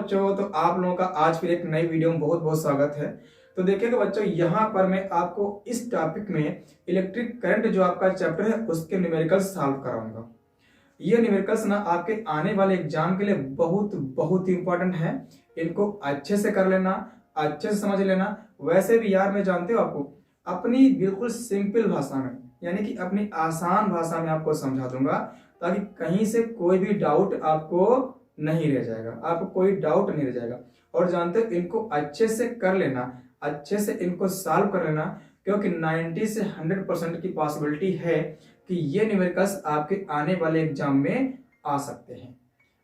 बच्चों, तो आप लोगों का आज फिर एक नई वीडियो में बहुत बहुत स्वागत है। तो देखिएगा बच्चों, यहाँ पर मैं आपको इस टॉपिक में इलेक्ट्रिक करंट जो आपका चैप्टर है उसके न्यूमेरिकल्स सॉल्व कराऊंगा। ये न्यूमेरिकल्स ना आपके आने वाले एग्जाम के लिए बहुत बहुत इंपॉर्टेंट है। इनको अच्छे से कर लेना, अच्छे से समझ लेना। वैसे भी यार मैं जानते हो आपको अपनी बिल्कुल सिंपल भाषा में, यानी कि अपनी आसान भाषा में आपको समझा दूंगा, ताकि कहीं से कोई भी डाउट आपको नहीं रह जाएगा, आपको कोई डाउट नहीं रह जाएगा। और जानते हो इनको अच्छे से कर लेना, अच्छे से इनको सॉल्व कर लेना, क्योंकि 90 से 100% की पॉसिबिलिटी है कि ये न्यूमेरिकल्स आपके आने वाले एग्जाम में आ सकते हैं।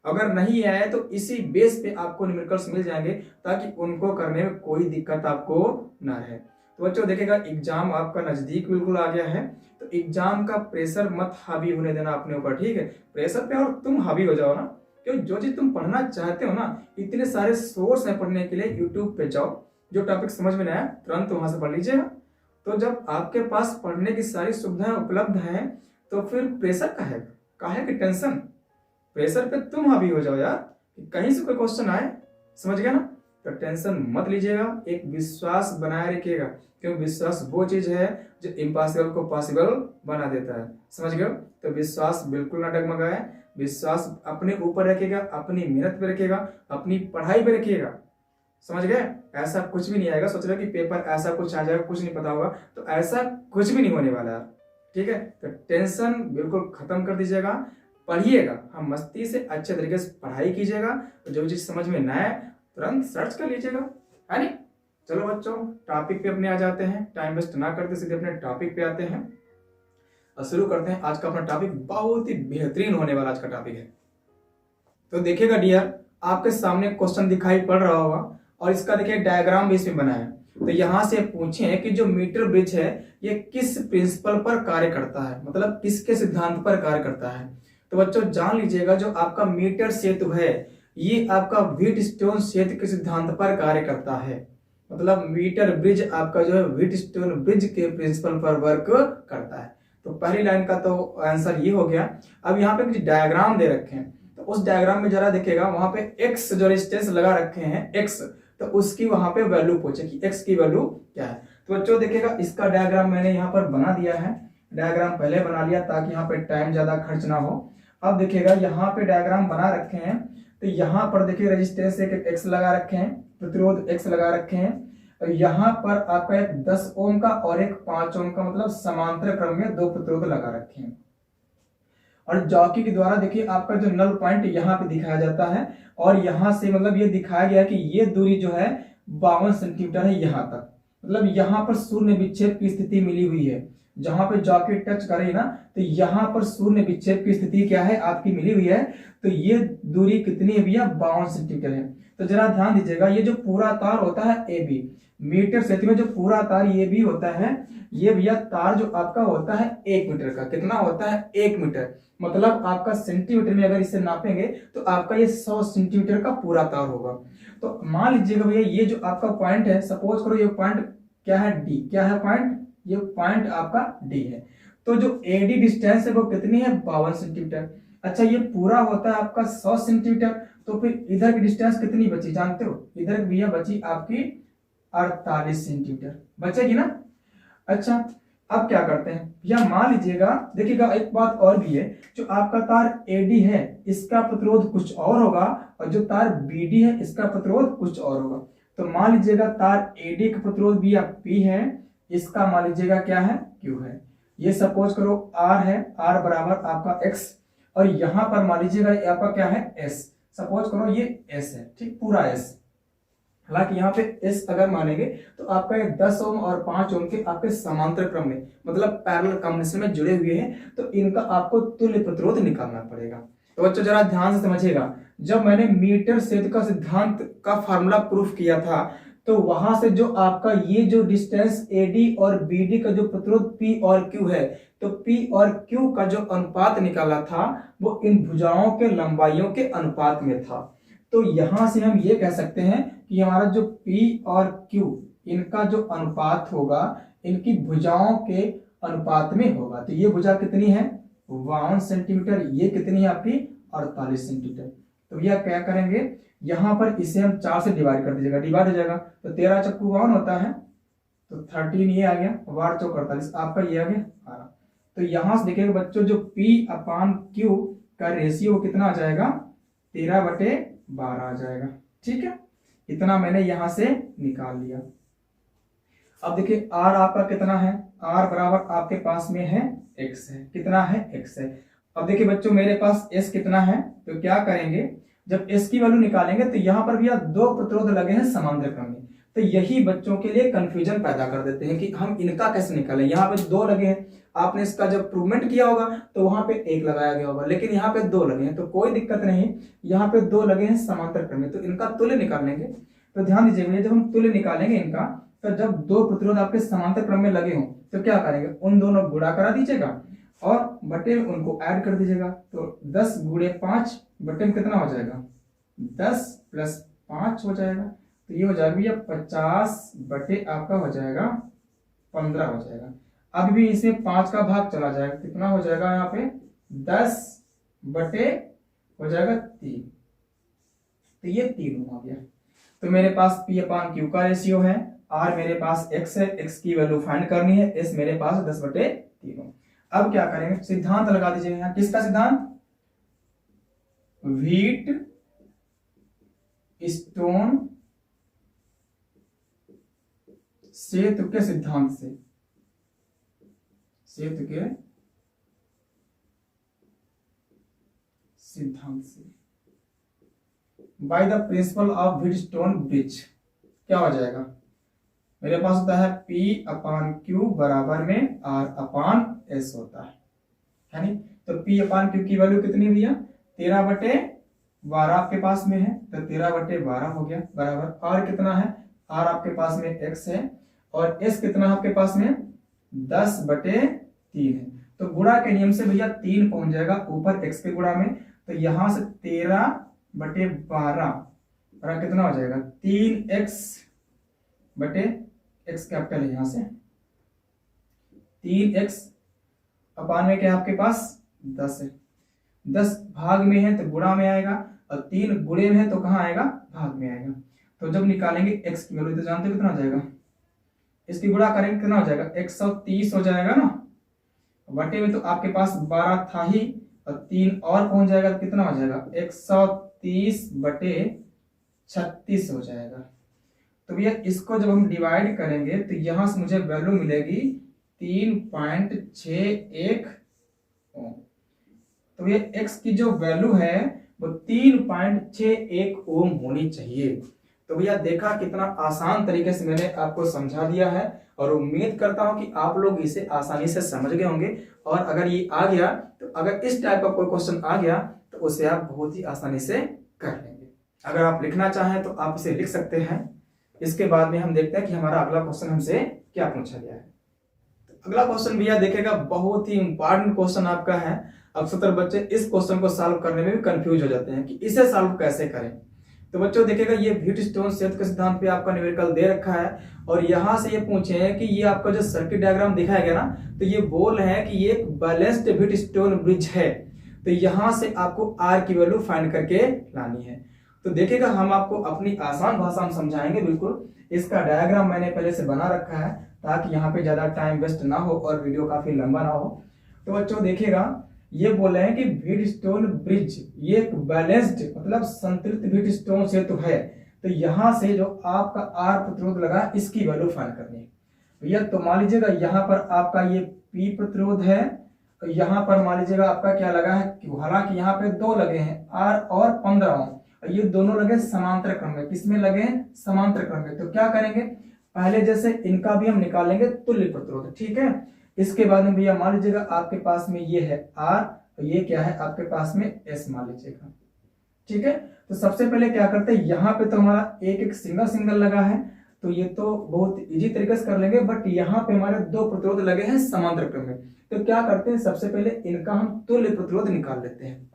अगर नहीं आए तो इसी बेस पे आपको न्यूमेरिकल्स मिल जाएंगे, ताकि उनको करने में कोई दिक्कत आपको ना रहे। तो बच्चों देखिएगा, एग्जाम आपका नजदीक बिल्कुल आ गया है, तो एग्जाम का प्रेशर मत हावी होने देना अपने ऊपर, ठीक है। प्रेशर पे और तुम हावी हो जाओ ना, क्योंकि जो चीज तुम पढ़ना चाहते हो ना, इतने सारे सोर्स हैं पढ़ने के लिए। यूट्यूब पे जाओ, जो टॉपिक समझ में ना आया तुरंत वहां से पढ़ लीजिएगा। तो जब आपके पास पढ़ने की सारी सुविधाएं उपलब्ध हैं, तो फिर प्रेशर काहे की टेंशन। प्रेशर पे तुम हावी हो जाओ यार, कि कहीं से कोई क्वेश्चन आए, समझ गया ना। तो टेंशन मत लीजिएगा, एक विश्वास बनाए रखिएगा, क्योंकि विश्वास वो चीज है जो इम्पॉसिबल को पॉसिबल बना देता है, समझ गए। तो विश्वास बिल्कुल ना डगमगाए, विश्वास अपने ऊपर रखिएगा, अपनी मेहनत पे रखिएगा, अपनी पढ़ाई पे रखिएगा, समझ गए। ऐसा कुछ भी नहीं आएगा, सोच रहे कि पेपर ऐसा कुछ आ जाएगा, कुछ नहीं पता होगा, तो ऐसा कुछ भी नहीं होने वाला है, ठीक है। तो टेंशन बिल्कुल खत्म कर दीजिएगा, पढ़िएगा, हम मस्ती से अच्छे तरीके से पढ़ाई कीजिएगा। तो जो चीज समझ में ना आए तुरंत सर्च कर लीजिएगा, है नहीं। चलो बच्चों, टॉपिक पे अपने आ जाते हैं, टाइम वेस्ट ना करते सीधे अपने टॉपिक पे आते हैं और शुरू करते हैं। आज का अपना टॉपिक बहुत ही बेहतरीन होने वाला आज का टॉपिक है। तो देखिएगा डियर, आपके सामने क्वेश्चन दिखाई पड़ रहा होगा, और इसका देखिए डायग्राम भी इसमें बना है। तो यहां से पूछे कि जो मीटर ब्रिज है ये किस प्रिंसिपल पर कार्य करता है, मतलब किसके सिद्धांत पर कार्य करता है। तो बच्चों जान लीजिएगा, जो आपका मीटर सेतु है ये आपका व्हीटस्टोन सेतु के सिद्धांत पर कार्य करता है। मतलब मीटर ब्रिज आपका जो है व्हीटस्टोन ब्रिज के प्रिंसिपल पर वर्क करता है। तो पहली लाइन का तो आंसर ये हो गया। अब यहाँ पे कुछ डायग्राम दे रखे हैं, तो उस डायग्राम में जरा देखिएगा, वहां पे एक्स जो रेजिस्टेंस लगा रखे हैं एक्स, तो उसकी वहां पे वैल्यू पूछे कि एक्स की वैल्यू क्या है। तो बच्चों देखिएगा, इसका डायग्राम मैंने यहाँ पर बना दिया है। डायग्राम पहले बना लिया ताकि यहाँ पे टाइम ज्यादा खर्च ना हो। अब देखिएगा यहाँ पे डायग्राम बना रखे हैं, तो यहाँ पर देखिए रेजिस्टेंस एक एक्स लगा रखे हैं, प्रतिरोध एक्स लगा रखे हैं। और यहाँ पर आपका एक 10 ओम का और एक 5 ओम का, मतलब समांतर क्रम में दो प्रतिरोध लगा रखे हैं। और जॉकी के द्वारा देखिए आपका जो नल पॉइंट यहाँ पे दिखाया जाता है, और यहाँ से मतलब ये दिखाया गया कि ये दूरी जो है 52 सेंटीमीटर है यहाँ तक। मतलब यहाँ पर शून्य विक्षेप की स्थिति मिली हुई है, जहां पे जॉकी टच करे ना, तो यहाँ पर शून्य विक्षेप की स्थिति क्या है आपकी मिली हुई है। तो ये दूरी कितनी है भैया, 52 सेंटीमीटर है। तो जरा ध्यान दीजिएगा, ये जो पूरा तार होता है ए बी, मीटर सेतु में जो पूरा तार ये भी होता है, ये भैया तार जो आपका होता है 1 मीटर का, कितना होता है 1 मीटर। मतलब आपका सेंटीमीटर में अगर इसे नापेंगे तो आपका ये 100 सेंटीमीटर का पूरा तार होगा। तो मान लीजिएगा भैया, ये जो आपका पॉइंट है, सपोज करो ये पॉइंट क्या है डी, क्या है पॉइंट, ये पॉइंट आपका डी है। तो जो एडी डिस्टेंस है वो कितनी है, 52 सेंटीमीटर। अच्छा, ये पूरा होता है आपका 100 सेंटीमीटर, तो फिर इधर की डिस्टेंस कितनी बची जानते हो, इधर भैया बची आपकी 48 सेंटीमीटर बचेगी ना। अच्छा, अब क्या करते हैं या मान लीजिएगा, देखिएगा एक बात और भी है, जो आपका तार एडी है इसका प्रतिरोध कुछ और होगा, और जो तार बीडी है इसका प्रतिरोध कुछ और होगा। तो मान लीजिएगा तार एडी का प्रतिरोध भी आप पी है, इसका मान लीजिएगा क्या है, क्यू है। ये सपोज करो आर है, आर बराबर आपका एक्स, और यहां पर मान लीजिएगा आपका क्या है एस, सपोज करो ये एस है, ठीक, पूरा एस। हालांकि यहाँ पे एस अगर मानेंगे तो आपका ये 10 ओम और 5 ओम के आपके समांतर क्रम में, मतलब पैरेलल कॉम्बिनेशन में जुड़े हुए हैं, तो इनका आपको तुल्य प्रतिरोध निकालना पड़ेगा। तो बच्चों जरा ध्यान से समझिएगा, जब मैंने मीटर सेतु का सिद्धांत का फार्मूला प्रूफ किया था, तो वहां से जो आपका ये जो डिस्टेंस एडी और बीडी का जो प्रतिरोध पी और क्यू है, तो पी और क्यू का जो अनुपात निकाला था वो इन भुजाओं के लंबाइयों के अनुपात में था। तो यहां से हम ये कह सकते हैं कि हमारा जो P और Q इनका जो अनुपात होगा इनकी भुजाओं के अनुपात में होगा। तो ये भुजा कितनी है 52 सेंटीमीटर, ये कितनी है आपकी 48 सेंटीमीटर। तो भैया क्या करेंगे, यहाँ पर इसे हम 4 से डिवाइड कर दीजिएगा, डिवाइड हो जाएगा तो 13 चक्कू 1 होता है, तो 13 ये आ गया, 12 चौक 48 आपका ये आ गया 12। तो यहां से देखिएगा बच्चों जो P/Q का रेशियो कितना आ जाएगा, 13/12 आ जाएगा। ठीक है, इतना मैंने यहां से निकाल लिया। अब देखिए R आपका कितना है, R बराबर आपके पास में है X है, कितना है X है। अब देखिए बच्चों मेरे पास S कितना है, तो क्या करेंगे, जब S की वैल्यू निकालेंगे तो यहाँ पर भैया 2 प्रतिरोध लगे हैं समांतर क्रम में, तो यही बच्चों के लिए कंफ्यूजन पैदा कर देते हैं कि हम इनका कैसे निकालें। यहाँ पे 2 लगे हैं, आपने इसका जब प्रूवमेंट किया होगा तो वहां पे 1 लगाया गया होगा, लेकिन यहाँ पे 2 लगे हैं तो कोई दिक्कत नहीं, यहाँ पे 2 लगे हैं समांतर क्रम में, तो इनका तुल्य निकालेंगे। तो ध्यान दीजिए भैया, जब हम तुल्य निकालेंगे इनका, तो जब 2 प्रतिरोध आपके समांतर क्रम में लगे हों तो क्या करेंगे, उन दोनों गुणा करा दीजिएगा और बटे में उनको ऐड कर दीजिएगा। तो 10 गुणे 5 बटे में कितना हो जाएगा, 10 + 5 हो जाएगा, तो ये हो जाएगा भैया 50 बटे आपका हो जाएगा 15 हो जाएगा। अब भी इसमें 5 का भाग चला जाएगा, कितना हो जाएगा यहाँ पे 10 बटे हो जाएगा 3, तो ये 3 हो गया। तो मेरे पास P/Q का रेशियो है, R मेरे पास X है, X की वैल्यू फाइंड करनी है, S मेरे पास 10/3 हो। अब क्या करेंगे, सिद्धांत लगा दीजिए यहाँ, किसका सिद्धांत, व्हीट स्टोन सेतु के सिद्धांत से, सेतु के सिद्धांत से, by the principle of Wheatstone bridge. क्या हो जाएगा, मेरे पास होता है P/Q बराबर में R/S होता है नहीं। तो P/Q की वैल्यू कितनी भैया, 13/12 आपके पास में है, तो 13/12 हो गया बराबर, R कितना है, R आपके पास में X है, और S कितना आपके पास में 10/3 है। तो गुणा के नियम से भैया 3 पहुंच जाएगा ऊपर X के गुणा में, तो यहां से 13/12 और कितना हो जाएगा 3x बटे x कैपिटल है, यहां से 3x अपान में क्या आपके पास 10 है, 10 भाग में है तो गुणा में आएगा, और 3 गुणे में है तो कहां आएगा, भाग में आएगा। तो जब निकालेंगे x की वैल्यू तो जानते हो कितना हो जाएगा, इसकी गुणा करेंगे कितना हो जाएगा 130 हो जाएगा ना, बटे में तो आपके पास 12 था ही, और 3 और पहुंच जाएगा तो कितना हो जाएगा 130/36 हो जाएगा। तो भैया इसको जब हम डिवाइड करेंगे तो यहां से मुझे वैल्यू मिलेगी 3.61 ओम। तो भैया x की जो वैल्यू है वो 3.61 ओम होनी चाहिए। तो भैया देखा कितना आसान तरीके से मैंने आपको समझा दिया है, और उम्मीद करता हूं कि आप लोग इसे आसानी से समझ गए होंगे। और अगर ये आ गया तो अगर इस टाइप का कोई क्वेश्चन आ गया तो उसे आप बहुत ही आसानी से कर लेंगे। अगर आप लिखना चाहें तो आप इसे लिख सकते हैं। इसके बाद में हम देखते हैं कि हमारा अगला क्वेश्चन हमसे क्या पूछा गया है। तो अगला क्वेश्चन भैया देखेगा बहुत ही इंपॉर्टेंट क्वेश्चन आपका है। अक्सर बच्चे इस क्वेश्चन को सॉल्व करने में भी कंफ्यूज हो जाते हैं कि इसे सॉल्व कैसे करें। तो बच्चों देखिएगा ये व्हीटस्टोन सेतु के सिद्धांत पे आपका न्यूमेरिकल दे रखा है, और यहां से ये पूछे हैं कि ये आपका जो सर्किट डायग्राम दिखाया गया ना, तो ये बोल है कि ये एक बैलेंस्ड व्हीटस्टोन ब्रिज है। तो यहां से आपको आर की वैल्यू फाइंड करके लानी है। तो देखिएगा हम आपको अपनी आसान भाषा में समझाएंगे बिल्कुल। इसका डायग्राम मैंने पहले से बना रखा है ताकि यहाँ पे ज्यादा टाइम वेस्ट ना हो और वीडियो काफी लंबा ना हो। तो बच्चों देखिएगा ये बोल रहे हैं कि व्हीटस्टोन ब्रिज ये एक बैलेंस्ड मतलब संतुलित व्हीटस्टोन सेतु है। तो यहां से जो आपका आर प्रतिरोध लगा इसकी वैल्यू फाइंड करनी है भैया। तो मान लीजिएगा यहाँ पर आपका ये पी प्रतिरोध है, तो यहाँ पर मान लीजिएगा आपका क्या लगा है, हालांकि यहाँ पे 2 लगे हैं आर और 15 ओम, ये दोनों लगे समांतर क्रम में। किसमें लगे हैं, समांतर क्रम में। तो क्या करेंगे पहले जैसे इनका भी हम निकालेंगे तुल्य प्रतिरोध, ठीक है। इसके बाद में भैया मान लीजिएगा आपके पास में ये है आर, तो ये क्या है आपके पास में एस मान लीजिएगा, ठीक है। तो सबसे पहले क्या करते हैं, यहाँ पे तो हमारा एक एक सिंगल सिंगल लगा है, तो ये तो बहुत इजी तरीके से कर लेंगे। बट यहाँ पे हमारे 2 प्रतिरोध लगे हैं समांतर क्रम में, तो क्या करते हैं सबसे पहले इनका हम तुल्य प्रतिरोध निकाल लेते हैं।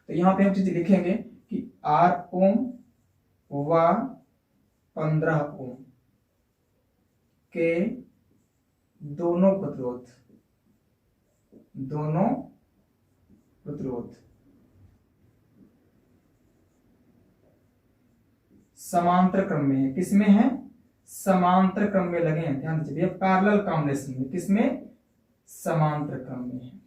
तो यहाँ पे हम चीज लिखेंगे कि 8 ओम व 15 ओम के दोनों प्रतिरोध समांतर क्रम में है। किसमें है? समांतर क्रम में लगे हैं। ध्यान दीजिए, पैरेलल कॉम्बिनेशन में। किसमें? समांतर क्रम में है।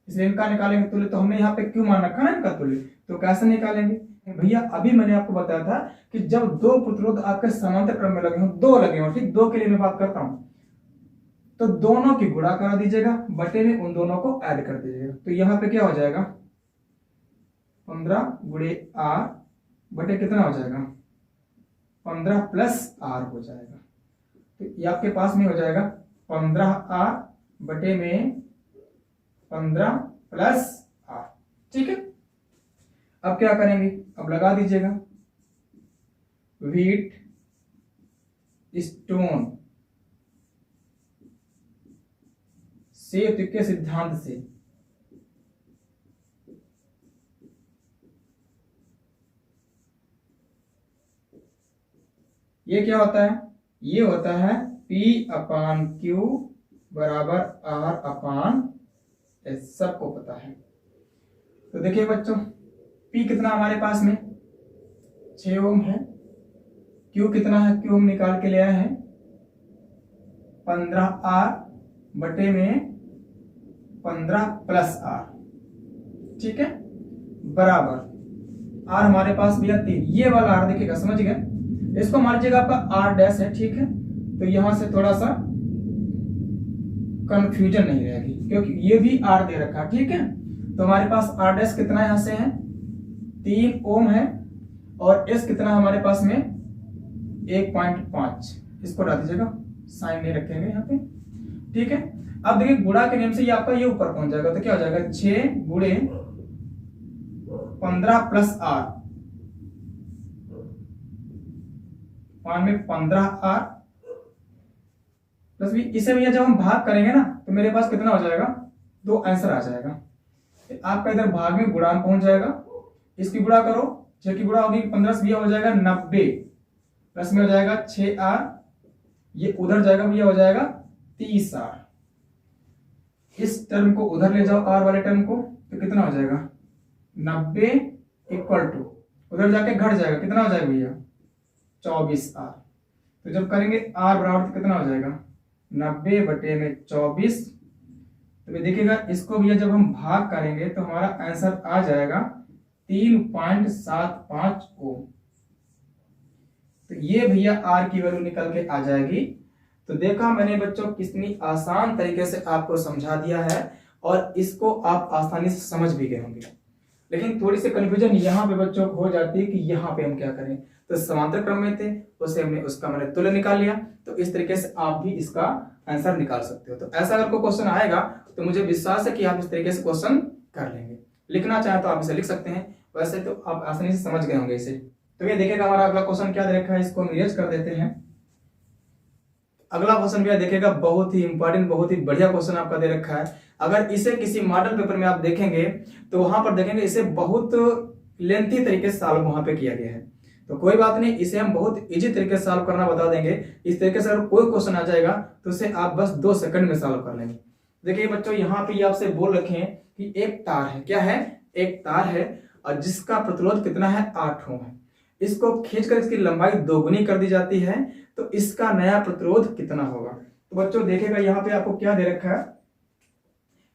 इसलिए इनका निकालेंगे तुल्य। तो हमने यहाँ पे क्यों मान रखा ना इनका तुल्य, तो कैसे निकालेंगे भैया? अभी मैंने आपको बताया था कि जब दो प्रतिरोध आपके समांतर क्रम में लगे हो, दो लगे हो, ठीक, दो के लिए मैं बात करता हूं, तो दोनों की गुणा करा दीजिएगा, बटे में उन दोनों को ऐड कर दीजिएगा। तो यहाँ पे क्या हो जाएगा? 15 गुणे आर बटे कितना हो जाएगा? 15 प्लस आर हो जाएगा। तो ये आपके पास में हो जाएगा 15 आर बटे में 15 प्लस आर। ठीक है, अब क्या करेंगे? अब लगा दीजिएगा। व्हीट स्टोन सेतु के सिद्धांत से ये क्या होता है? ये होता है P अपान Q बराबर R अपान S। सबको पता है। तो देखिए बच्चों, P कितना हमारे पास में 6 ओम है। Q कितना है? Q हम निकाल के ले आए हैं 15R बटे में 15 प्लस R। ठीक है, बराबर R हमारे पास भैया 3। ये वाला R देखिएगा, समझ गए? इसको मान लीजिएगा आपका R डैश है। ठीक है, तो यहां से थोड़ा सा कंफ्यूजन नहीं रहेगी, क्योंकि ये भी R दे रखा है। ठीक है, तो हमारे पास R डैश कितना यहां से है? 3 ओम है। और S कितना हमारे पास में? 1.5। इसको हटा दीजिएगा, साइन नहीं रखेंगे यहाँ पे। ठीक है, अब देखिए गुणा के नियम से ये आपका ये ऊपर पहुंच जाएगा। तो क्या हो जाएगा? 6 गुणे 15 प्लस R, मान में 15R प्लस भी। इसे भैया जब हम भाग करेंगे ना, तो मेरे पास कितना हो जाएगा? 2 आंसर आ जाएगा। आपका इधर भाग में गुणांक पहुंच जाएगा। इसकी गुणा करो, 6 की गुणा होगी 15 से भैया हो जाएगा 90, प्लस में हो जाएगा 6R, ये उधर जाएगा भैया हो जाएगा 30R। इस टर्म को उधर ले जाओ, R वाले टर्म को, तो कितना हो जाएगा? 90 इक्वल टू, उधर जाके घट जाएगा, कितना हो जाएगा भैया? 24R। तो जब करेंगे R बराबर तो कितना हो जाएगा? 90 बटे में 24। तो देखिएगा, इसको भैया जब हम भाग करेंगे तो हमारा आंसर आ जाएगा 3.75 ओम। तो ये भैया R की वैल्यू निकल के आ जाएगी। तो देखा मैंने बच्चों, कितनी आसान तरीके से आपको समझा दिया है और इसको आप आसानी से समझ भी गए होंगे। लेकिन थोड़ी सी कंफ्यूजन यहाँ पे बच्चों को हो जाती है कि यहाँ पे हम क्या करें। तो समांतर क्रम में थे, उसे हमने उसका मैंने तुल्य निकाल लिया। तो इस तरीके से आप भी इसका आंसर निकाल सकते हो। तो ऐसा अगर कोई क्वेश्चन आएगा तो मुझे विश्वास है कि आप इस तरीके से क्वेश्चन कर लेंगे। लिखना चाहे तो आप इसे लिख सकते हैं, वैसे तो आप आसानी से समझ गए होंगे इसे। तो ये देखिएगा हमारा अगला क्वेश्चन क्या दे रखा है, इसको हम इरेज कर देते हैं। अगला क्वेश्चन भी देखिएगा, बहुत ही इंपॉर्टेंट, बहुत ही बढ़िया क्वेश्चन आपका दे रखा है। अगर इसे किसी मॉडल पेपर में आप देखेंगे तो वहां पर देखेंगे इसे बहुत लेंथी तरीके से सॉल्व वहां पे किया गया है। तो कोई बात नहीं, इसे हम बहुत इजी तरीके से सॉल्व करना बता देंगे। इस तरीके से अगर कोई क्वेश्चन आ जाएगा तो उसे आप बस 2 सेकंड में सॉल्व कर लेंगे। देखिए बच्चों, यहाँ पे आपसे बोल रखे हैं कि एक तार है। क्या है? एक तार है और जिसका प्रतिरोध कितना है? 8 ओम है। इसको खींचकर इसकी लंबाई 2 गुनी कर दी जाती है, तो इसका नया प्रतिरोध कितना होगा? तो बच्चों देखिएगा, यहाँ पे आपको क्या दे रखा है,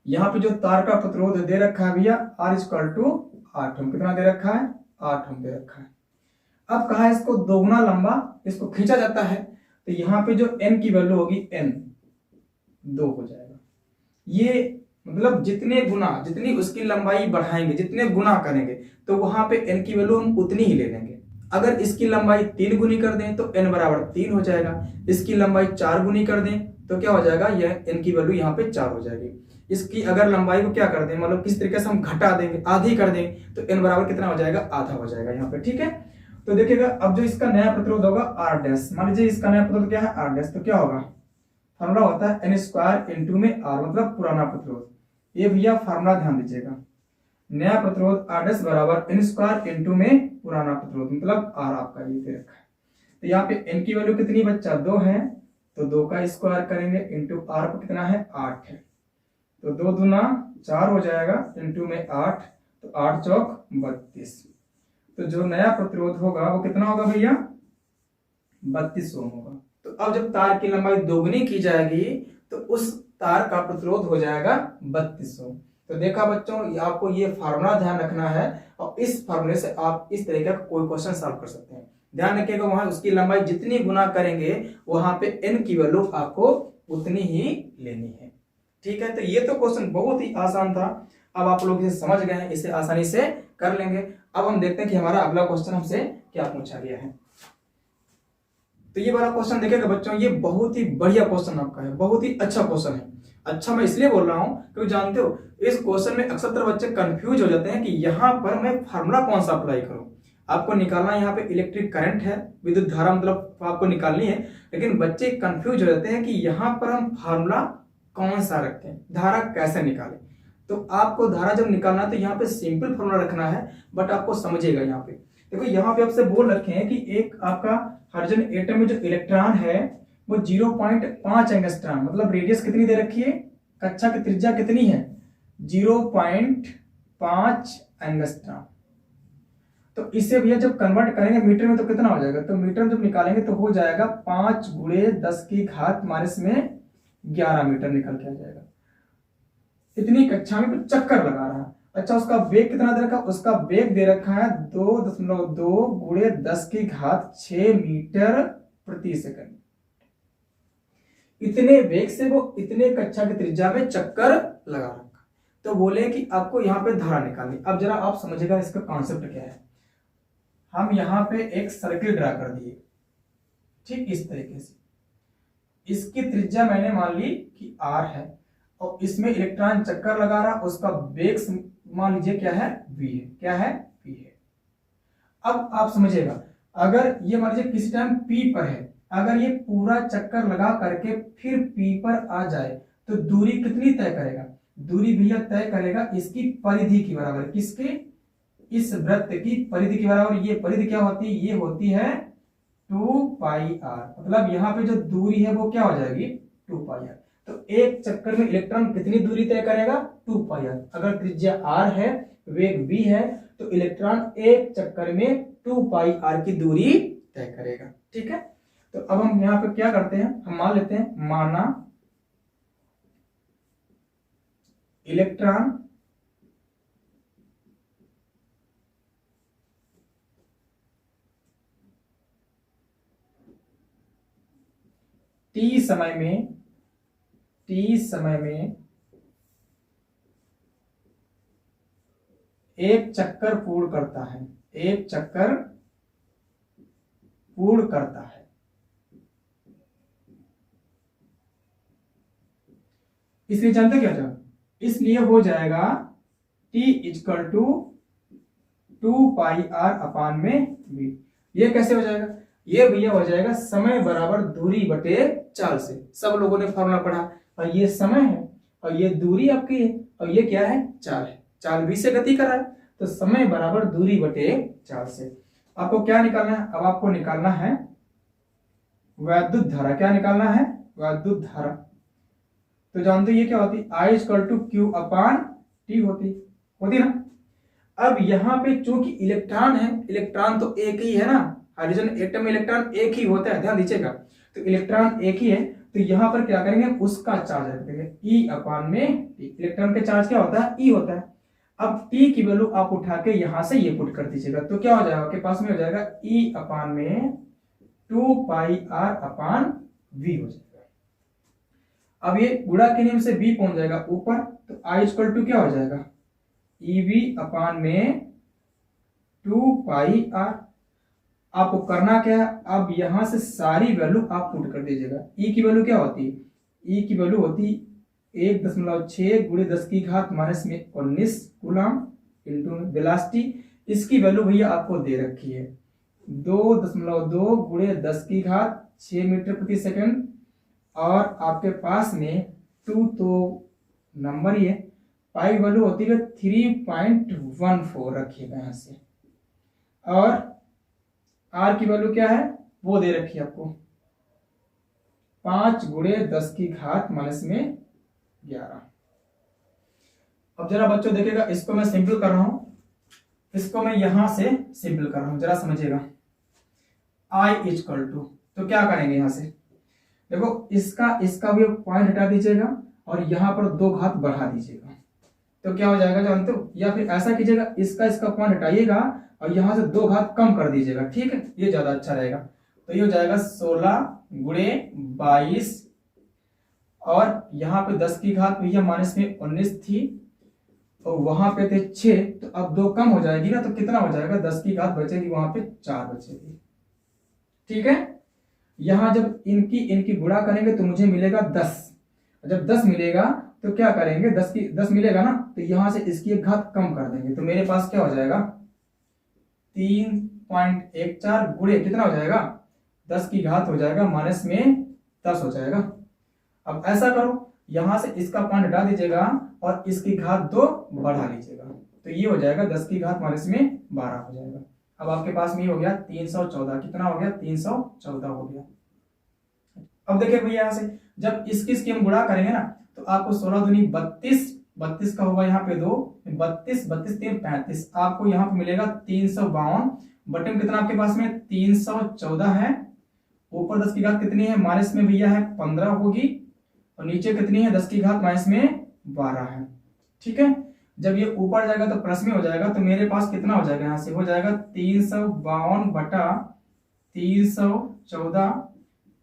यहाँ पे जो तार का प्रतिरोध दे रखा है भैया R इक्वल टू 8 ओम। कितना दे रखा है? 8 ओम दे रखा है। अब कहा है इसको 2 गुना लंबा इसको खींचा जाता है, तो यहाँ पे जो n की वैल्यू होगी n 2 हो जाएगा। ये मतलब जितने गुना, जितनी उसकी लंबाई बढ़ाएंगे, जितने गुना करेंगे, तो वहां पे n की वैल्यू हम उतनी ही ले लेंगे। अगर इसकी लंबाई 3 गुनी कर दें तो n बराबर 3 हो जाएगा। इसकी लंबाई 4 गुनी कर दें तो क्या हो जाएगा? यह n की वैल्यू यहाँ पे 4 हो जाएगी। इसकी अगर लंबाई को क्या कर दें, मतलब किस तरीके से हम घटा देंगे, आधी कर दें, तो n बराबर कितना हो जाएगा? आधा हो जाएगा यहाँ पे। ठीक है, तो देखिएगा अब जो इसका नया प्रतिरोध होगा R डैश, मान लीजिए इसका नया प्रतिरोध क्या है? R dash. तो क्या होगा? फॉर्मूला होता है n² इंटू में R, मतलब पुराना प्रतिरोध। ये भैया फार्मूला ध्यान दीजिएगा, नया प्रतिरोध R डैश बराबर n² इंटू में पुराना प्रतिरोध, मतलब R आपका ये दे रखा है। तो यहाँ पे n की वैल्यू कितनी बच्चा? 2 है, तो 2 का स्क्वायर करेंगे इंटू R पर कितना है? 8 है, तो 2 दूना 4 हो जाएगा इंटू में 8, तो 8 चौक 32। तो जो नया प्रतिरोध होगा वो कितना होगा भैया, 32 ओम होगा। तो अब जब तार की लंबाई दोगुनी की जाएगी तो उस तार का प्रतिरोध हो जाएगा 32 ओम। तो देखा बच्चों, आपको ये फार्मूला ध्यान रखना है और इस फार्मूले से आप इस तरीके का कोई क्वेश्चन सॉल्व कर सकते हैं। ध्यान रखिएगा, वहां उसकी लंबाई जितनी गुना करेंगे वहां पे n की वैल्यू आपको उतनी ही लेनी है। ठीक है, तो ये तो क्वेश्चन बहुत ही आसान था। अब आप लोग इसे समझ गए हैं, इसे आसानी से कर लेंगे। अब हम देखते हैं कि हमारा अगला क्वेश्चन हमसे क्या पूछा गया है। तो ये वाला क्वेश्चन देखिएगा बच्चों, ये बहुत ही बढ़िया क्वेश्चन आपका है, बहुत ही अच्छा क्वेश्चन है। अच्छा मैं इसलिए बोल रहा हूं क्योंकि जानते हो इस क्वेश्चन में अक्सर बच्चे कंफ्यूज हो जाते हैं कि यहाँ पर मैं फार्मूला कौन सा अप्लाई करूं। आपको निकालना यहाँ पे इलेक्ट्रिक करंट है, विद्युत धारा मतलब आपको निकालनी है, लेकिन बच्चे कंफ्यूज हो जाते हैं कि यहाँ पर हम फार्मूला कौन सा रखें, धारा कैसे निकालें। तो आपको धारा जब निकालना है तो यहाँ पे सिंपल फार्मूला रखना है, बट आपको समझिएगा यहाँ पे देखो, यहाँ पे आपसे बोल रखे हैं कि एक आपका हाइड्रोजन एटम में जो इलेक्ट्रॉन है वो 0.5 एंगस्ट्रॉम, मतलब रेडियस कितनी दे रखी है, कक्षा की त्रिज्या कितनी है, 0.5 एंगस्ट्रॉम। तो इसे भैया जब कन्वर्ट करेंगे मीटर में तो कितना हो जाएगा, तो मीटर में जब निकालेंगे तो हो जाएगा 5 × 10⁻⁻11 मीटर निकल के आ जाएगा। इतनी कक्षा में चक्कर लगा रहा है। अच्छा उसका वेग कितना दे रखा है, उसका वेग दे रखा है 2.2 × 10⁶ मीटर प्रति सेकंड। इतने वेग से वो इतने कक्षा की त्रिज्या में चक्कर लगा रखा। तो बोले कि आपको यहाँ पे धारा निकालनी। अब जरा आप समझिएगा इसका कॉन्सेप्ट क्या है। हम यहाँ पे एक सर्किल ड्रा कर दिए, ठीक इस तरीके से। इसकी त्रिज्या मैंने मान ली कि r है और इसमें इलेक्ट्रॉन चक्कर लगा रहा, उसका वेग मान लीजिए क्या है, v है। क्या है, v है। अब आप समझिएगा, अगर ये मान लीजिए किसी टाइम p पर है, अगर ये पूरा चक्कर लगा करके फिर p पर आ जाए तो दूरी कितनी तय करेगा, दूरी भैया तय करेगा इसकी परिधि की बराबर। किसके, इस वृत्त की परिधि के बराबर। ये परिधि क्या होती है, ये होती है 2πr, मतलब यहाँ पे जो दूरी है वो क्या हो जाएगी, 2πr। तो एक चक्कर में इलेक्ट्रॉन कितनी दूरी तय करेगा, 2πr। अगर त्रिज्या r है, वेग v है, तो इलेक्ट्रॉन एक चक्कर में 2πr की दूरी तय करेगा। ठीक है, तो अब हम यहाँ पे क्या करते हैं, हम मान लेते हैं, माना इलेक्ट्रॉन t समय में एक चक्कर पूर्ण करता है, एक चक्कर पूर्ण करता है। इसलिए जानते क्या जाओ, इसलिए हो जाएगा t = 2πr/v। ये कैसे हो जाएगा, ये भैया हो जाएगा समय बराबर दूरी बटे चाल से। सब लोगों ने फॉर्मूला पढ़ा, और ये समय है और ये दूरी आपकी है और ये क्या है, चाल है। चाल v से गति कर रहा है, तो समय बराबर दूरी बटे चाल से। आपको क्या निकालना है, अब आपको निकालना है वैद्युत धारा। क्या निकालना है, वैद्युत धारा। तो जानते ये क्या होती, I = Q/T होती ना। अब यहाँ पे चूंकि इलेक्ट्रॉन है, इलेक्ट्रॉन तो एक ही है ना, हाइड्रोजन एटम में इलेक्ट्रॉन एक ही होता है, ध्यान दीजिएगा। तो इलेक्ट्रॉन एक ही है, तो यहाँ पर क्या करेंगे, उसका चार्ज रख देंगे E/T। इलेक्ट्रॉन का चार्ज क्या होता है, E होता है। अब T की वैल्यू आप उठा के यहां से ये पुट कर दीजिएगा, तो क्या हो जाएगा, आपके पास में हो जाएगा E/2πr/v हो जाएगा। अब ये गुणा के नियम से v पहुंच जाएगा ऊपर, तो I = क्या हो जाएगा, EV/2πr। आपको करना क्या है, अब यहां से सारी वैल्यू आप पुट कर दीजिएगा। E की वैल्यू क्या होती है, E की वैल्यू होती 1.6 × 10⁻⁻19 कूलम इंटू वेलोसिटी। इसकी वैल्यू भैया आपको दे रखी है 2.2 × 10⁻6 मीटर प्रति सेकंड, और आपके पास में 2 तो नंबर ही है, पाई वैल्यू होती है 3.14 रखिएगा यहाँ से, और आर की वैल्यू क्या है वो दे रखी है आपको 5 × 10⁻11। अब जरा बच्चों देखिएगा, इसको मैं सिंपल कर रहा हूं। इसको मैं यहां से सिंपल कर रहा हूं, जरा समझिएगा। I इक्वल टू, तो क्या करेंगे यहां से, देखो इसका भी पॉइंट हटा दीजिएगा और यहां पर 2 घात बढ़ा दीजिएगा, तो क्या हो जाएगा जानते हो, या फिर ऐसा कीजिएगा, इसका पॉइंट हटाइएगा और यहां से 2 घात कम कर दीजिएगा, ठीक है, ये ज्यादा अच्छा रहेगा। तो ये हो जाएगा 16 गुणे 22 और यहाँ पे 10 की घात भैया माइनस में 19 थी और वहां पे थे 6, तो अब 2 कम हो जाएगी ना, तो कितना हो जाएगा, 10 की घात बचेगी, वहां पे 4 बचेगी, ठीक है। यहां जब इनकी गुणा करेंगे तो मुझे मिलेगा 10, जब 10 मिलेगा तो क्या करेंगे, 10 मिलेगा ना, तो यहां से इसकी एक घात कम कर देंगे, तो मेरे पास क्या हो जाएगा 3.14 गुणे कितना हो जाएगा, 10 की घात हो जाएगा माइनस में 10 हो जाएगा। अब ऐसा करो, यहां से इसका पॉइंट हटा दीजिएगा और इसकी घात 2 बढ़ा लीजिएगा, तो ये हो जाएगा 10 की घात माइनस में 12 हो जाएगा। अब आपके पास में ये हो गया 314, कितना हो गया 314 हो गया। अब देखिए भैया यहां से जब इसकी हम गुणा करेंगे ना, तो आपको 16 दूनी 32, 32 का होगा यहाँ पे 2, 32 32 3 35, आपको यहाँ पे मिलेगा 352, बटे में कितना आपके पास में 314 है, ऊपर 10 की घात कितनी है माइनस में भैया है 15 होगी, और नीचे कितनी है 10 की घात माइनस में 12 है, ठीक है। जब ये ऊपर जाएगा तो प्लस में हो जाएगा, तो मेरे पास कितना हो जाएगा, यहाँ से हो जाएगा 352 बटा 314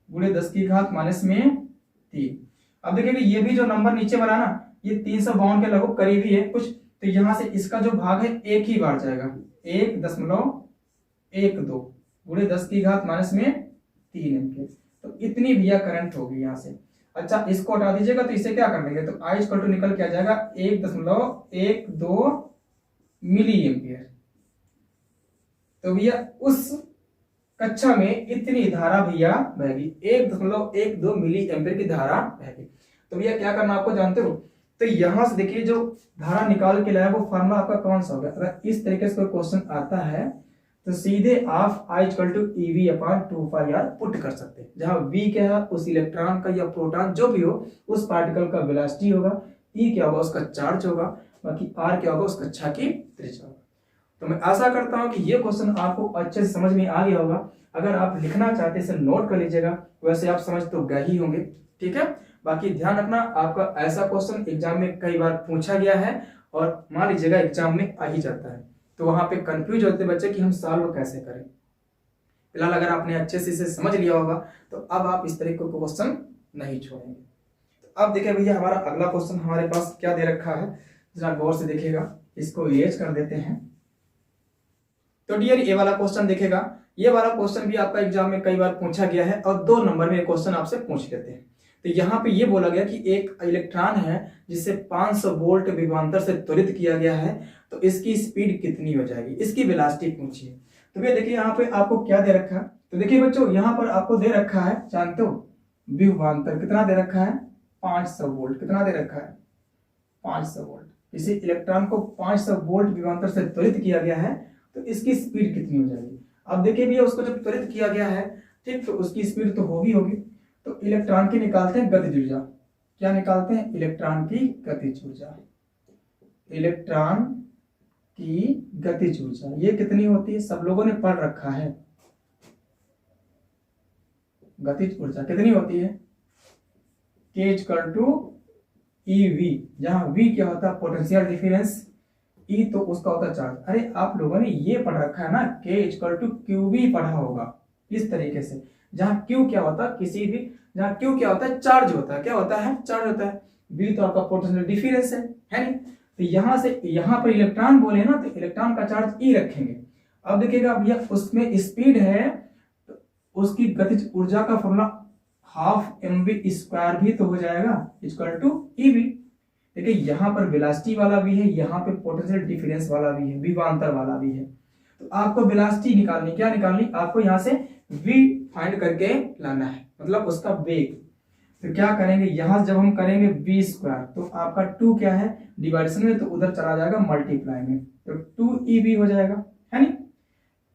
गुणे 10 की घात माइनस में 3। अब देखिए ये भी जो नंबर नीचे वाला ना, ये 352 के लगभग करीबी है कुछ, तो यहां से इसका जो भाग है एक ही बार जाएगा, 1.12 गुणे 10 की घात माइनस में 3 एम्पीयर, तो इतनी भैया करंट होगी यहाँ से। अच्छा इसको हटा दीजिएगा, तो इसे क्या कर लेंगे, तो I इक्वल टू निकल के आ जाएगा 1.12 मिली एम्पियर। तो भैया उस कक्षा में इतनी धारा भैया बहेगी, 1.12 मिली एम्पियर की धारा बहेगी। तो भैया क्या करना आपको जानते हो, तो यहां से देखिए जो धारा निकाल के लाया वो फॉर्मूला आपका कौन सा होगा, अगर इस तरीके से कोई क्वेश्चन आता है तो सीधे आप I equal to EV/2πr put कर सकते हैं, जहां V क्या है उस इलेक्ट्रॉन का या प्रोटॉन जो भी हो उस पार्टिकल का वेलोसिटी होगा, E क्या होगा उसका चार्ज होगा, बाकी R क्या होगा उस कक्षा की त्रिज्या होगा। तो मैं आशा करता हूं कि ये क्वेश्चन आपको अच्छे से समझ में आ गया होगा। अगर आप लिखना चाहते हैं इसे नोट कर लीजिएगा, वैसे आप समझ तो गए ही होंगे, ठीक है। बाकी ध्यान रखना आपका ऐसा क्वेश्चन एग्जाम में कई बार पूछा गया है और मान लीजिएगा एग्जाम में आ ही जाता है, तो वहां पे कंफ्यूज होते बच्चे कि हम सॉल्व कैसे करें। फिलहाल अगर आपने अच्छे से इसे समझ लिया होगा तो अब आप इस तरीके का क्वेश्चन नहीं छोड़ेंगे। तो अब देखिए भैया हमारा अगला क्वेश्चन हमारे पास क्या दे रखा है, जरा गौर से देखिएगा, इसको इरेज कर देते हैं। तो डियर ये वाला क्वेश्चन देखेगा, ये वाला क्वेश्चन भी आपका एग्जाम में कई बार पूछा गया है और 2 नंबर में क्वेश्चन आपसे पूछ लेते हैं। तो यहाँ पे ये बोला गया कि एक इलेक्ट्रॉन है जिसे 500 वोल्ट विभवांतर से त्वरित किया गया है, तो इसकी स्पीड कितनी हो जाएगी, इसकी वेलोसिटी पूछिए। तो भैया देखिए यहाँ पे आपको क्या दे रखा है, तो देखिए बच्चों यहाँ पर आपको दे रखा है, जानते हो विभवांतर कितना दे रखा है 500 वोल्ट, कितना दे रखा है 500 वोल्ट, इसी इलेक्ट्रॉन को 500 वोल्ट विभवांतर से त्वरित किया गया है, तो इसकी स्पीड कितनी हो जाएगी। अब देखिए भैया उसको जब त्वरित किया गया है, ठीक, तो उसकी स्पीड तो होगी, तो इलेक्ट्रॉन की निकालते हैं गतिज ऊर्जा, क्या निकालते हैं इलेक्ट्रॉन की गतिज ऊर्जा, इलेक्ट्रॉन की गतिज ऊर्जा ये कितनी होती है, सब लोगों ने पढ़ रखा है, गतिज ऊर्जा कितनी होती है K इक्वल टू EV, जहां V क्या होता है पोटेंशियल डिफरेंस, E तो उसका होता है चार्ज। अरे आप लोगों ने ये पढ़ रखा है ना K इक्वल टू QV पढ़ा होगा इस तरीके से, जहां Q क्या होता है किसी भी, जहां Q क्या होता है चार्ज होता है, क्या होता है चार्ज होता है, V तो आपका पोटेंशियल डिफरेंस है नहीं। तो यहां से यहां पर इलेक्ट्रॉन बोले ना, तो इलेक्ट्रॉन का चार्ज E रखेंगे। अब देखिएगा भैया उसमें स्पीड है, तो उसकी गतिज ऊर्जा का फॉर्मूला 12 mv² भी तो हो जाएगा इक्वल टू EV। देखिए यहाँ पर वेलोसिटी वाला भी है, यहाँ पे पोटेंशियल डिफरेंस वाला भी है, विभवांतर वाला भी है, तो आपको वेलोसिटी निकालनी, क्या निकालनी, आपको यहाँ से v फाइंड करके लाना है, मतलब उसका वेग। तो क्या करेंगे, यहां जब हम करेंगे v² तो आपका 2 क्या है डिवाइडेशन में, तो उधर चला जाएगा मल्टीप्लाई में, तो 2EV हो जाएगा है नी।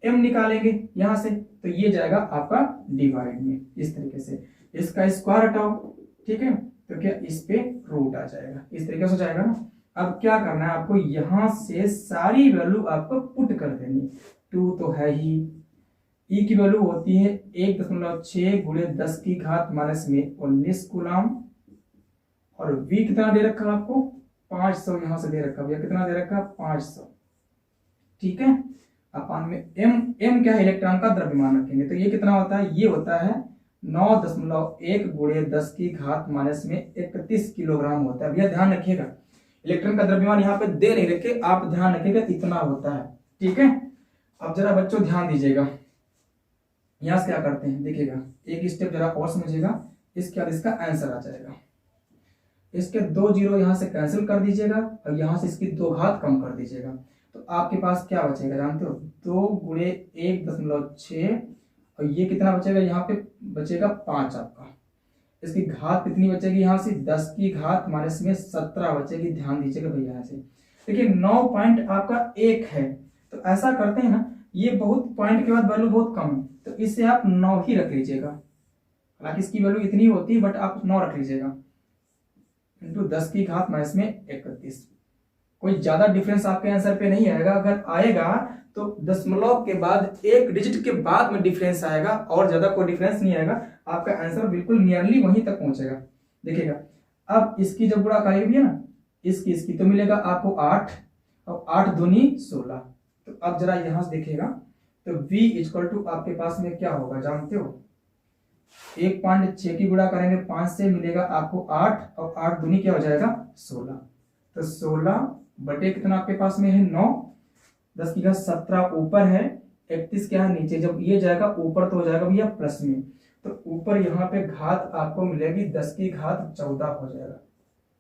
m निकालेंगे यहां से, तो ये जाएगा आपका डिवाइड में, इस तरीके से इसका स्क्वायर हटाओ, ठीक है, तो क्या इस पे रूट आ जाएगा, इस तरीके से हो जाएगा ना। अब क्या करना है आपको, यहां से सारी वैल्यू आपको पुट कर देनी। 2 तो है ही, ई की वैल्यू होती है 1.6 गुणे 10 की घात माइनस में 19 कूलम, और वी कितना दे रखा आपको 500, यहां से दे रखा भैया, कितना दे रखा 500, ठीक है। अपान में एम क्या है, इलेक्ट्रॉन का द्रव्यमान रखेंगे, तो ये कितना होता है, ये होता है 9.1 गुणे 10 की घात माइनस में 31 किलोग्राम होता है। भैया ध्यान रखिएगा, इलेक्ट्रॉन का द्रव्यमान यहाँ पे दे नहीं रखे, आप ध्यान रखिएगा इतना होता है, ठीक है। अब जरा बच्चों ध्यान दीजिएगा, यहां से क्या करते हैं देखिएगा, एक स्टेप जरा और समझिएगा, इसके बाद इसका आंसर आ जाएगा। इसके 2 जीरो यहां से कैंसिल कर दीजिएगा और यहां से इसकी 2 घात कम कर दीजिएगा, तो आपके पास क्या बचेगा जानते हो, 2 गुणे 1.6, और ये कितना बचेगा, यहाँ पे बचेगा 5 आपका। इसकी घात कितनी बचेगी, यहाँ से 10 की घात माइनस में 17 बचेगी। ध्यान दीजिएगा भैया, यहाँ से देखिए 9 पॉइंट आपका 1 है, तो ऐसा करते हैं ना, ये बहुत पॉइंट के बाद वैल्यू बहुत कम है, तो इससे आप 9 ही रख लीजिएगा, हालांकि इसकी वैल्यू इतनी होती है बट आप 9 रख लीजिएगा, इंटू 10 की घात माइनस में 31। कोई ज्यादा डिफरेंस आपके आंसर पे नहीं आएगा, अगर आएगा तो दशमलव के बाद एक डिजिट के बाद में डिफरेंस आएगा, और ज्यादा कोई डिफरेंस नहीं आएगा, आपका आंसर बिल्कुल नियरली वहीं तक पहुंचेगा। देखिएगा, अब इसकी जब गुणा करेंगे ना, इसकी तो मिलेगा आपको 8, और 8 दूनी 16। तो अब जरा यहां से देखिएगा, तो v इक्वल टू आपके पास में क्या होगा जानते हो, 1.6 की गुणा करेंगे 5 से, मिलेगा आपको 8, और 8 दूनी क्या हो जाएगा 16, तो 16 बटे कितना आपके पास में है 9, 10 की घात 17 ऊपर है, 31 क्या है नीचे, जब ये जाएगा ऊपर तो हो जाएगा भैया प्लस में, तो ऊपर यहाँ पे घात आपको मिलेगी 10 की घात 14 हो जाएगा,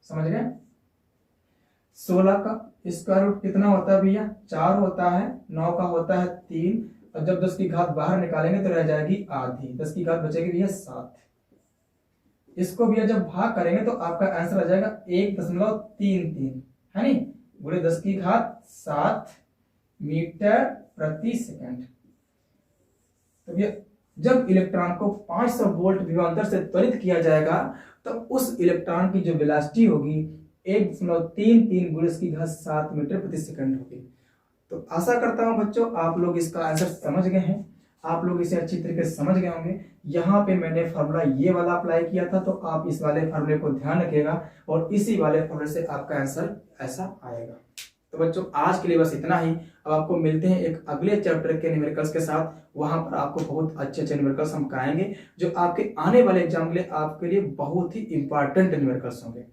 समझ गए। 16 का स्क्वायर रूट कितना होता है भैया 4 होता है, 9 का होता है 3, और जब 10 की घात बाहर निकालेंगे तो रह जाएगी आधी, 10 की घात बचेगी भैया 7। इसको भैया जब भाग करेंगे तो आपका आंसर आ जाएगा 1.33, है नहीं, गुणे 10 की घात 7 मीटर प्रति सेकंड। तो भैया जब इलेक्ट्रॉन को 500 वोल्ट विभवांतर से त्वरित किया जाएगा तो उस इलेक्ट्रॉन की जो वेलोसिटी होगी 1.33 गुणे 10 की घात 7 मीटर प्रति सेकंड होगी। तो आशा करता हूं बच्चों आप लोग इसका आंसर समझ गए हैं, आप लोग इसे अच्छी तरीके से समझ गए होंगे। यहाँ पे मैंने फार्मूला ये वाला अप्लाई किया था, तो आप इस वाले फार्मूले को ध्यान रखिएगा और इसी वाले फार्मूले से आपका आंसर ऐसा आएगा। तो बच्चों आज के लिए बस इतना ही, अब आपको मिलते हैं एक अगले चैप्टर के न्यूमेरिकल्स के साथ, वहां पर आपको बहुत अच्छे अच्छे न्यूमेरिकल्स हम कराएंगे जो आपके आने वाले एग्जाम के लिए आपके लिए बहुत ही इंपॉर्टेंट न्यूमेरिकल्स होंगे।